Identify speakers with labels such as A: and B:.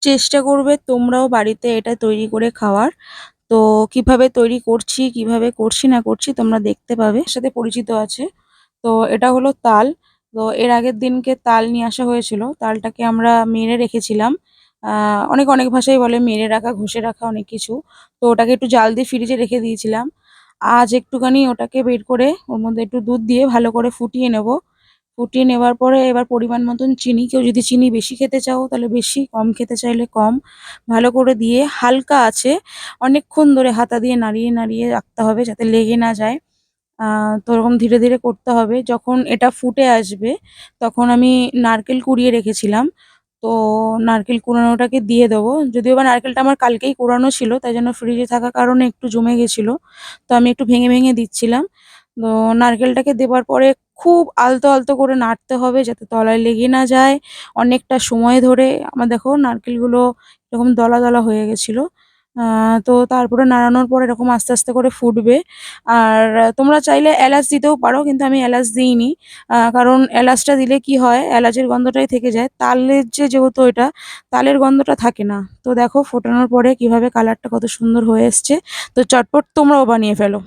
A: চেষ্টা করবে তোমরাও বাড়িতে এটা তৈরি করে খাওয়ার। তো কিভাবে তৈরি করছি, কিভাবে করছি না করছি তোমরা দেখতে পাবে। এর সাথে পরিচিত আছে। তো এটা হলো তাল। তো এর আগের দিনকে তাল নিয়ে আসা হয়েছিল। তালটাকে আমরা মেরে রেখেছিলাম। অনেক ভাষায় বলে মেরে রাখা, ঘষে রাখা অনেক কিছু। তো ওটাকে একটু জাল দিয়ে ফ্রিজে রেখে দিয়েছিলাম। আজ একটুখানি ওটাকে বের করে ওর মধ্যে একটু দুধ দিয়ে ভালো করে ফুটিয়ে নেব। ফুটিয়ে নেওয়ার পরে এবার পরিমাণ মতন চিনি, কেউ যদি চিনি বেশি খেতে চাও তাহলে বেশি, কম খেতে চাইলে কম। ভালো করে দিয়ে হালকা আছে অনেকক্ষণ ধরে হাতা দিয়ে নাড়িয়ে রাখতে হবে যাতে লেগে না যায়। তো ওরকম ধীরে করতে হবে। যখন এটা ফুটে আসবে তখন আমি নারকেল কুড়িয়ে রেখেছিলাম। তো নারকেল কুড়ানোটাকে দিয়ে দেবো। যদিও বা নারকেলটা আমার কালকেই কুড়ানো ছিল, তাই জন্য ফ্রিজে থাকার কারণে একটু জমে গেছিলো। তো আমি একটু ভেঙে দিচ্ছিলাম। তো নারকেলটাকে দেবার পরে খুব আলতো করে নাড়তে হবে যাতে তলায় লেগে না যায়। অনেকটা সময় ধরে আমার দেখো নারকেলগুলো এরকম দলা হয়ে গেছিলো। তো তারপরে নাড়ানোর পরে এরকম আস্তে করে ফুটবে। আর তোমরা চাইলে এলাচ দিতেও পারো, কিন্তু আমি এলাচ দিইনি। কারণ এলাচটা দিলে কি হয়, এলাচের গন্ধটাই থেকে যায়। তালের যেহেতু এটা, তালের গন্ধটা থাকে না। তো দেখো ফোটানোর পরে কিভাবে কালারটা কত সুন্দর হয়ে এসছে। তো চটপট তোমরাও বানিয়ে ফেলো।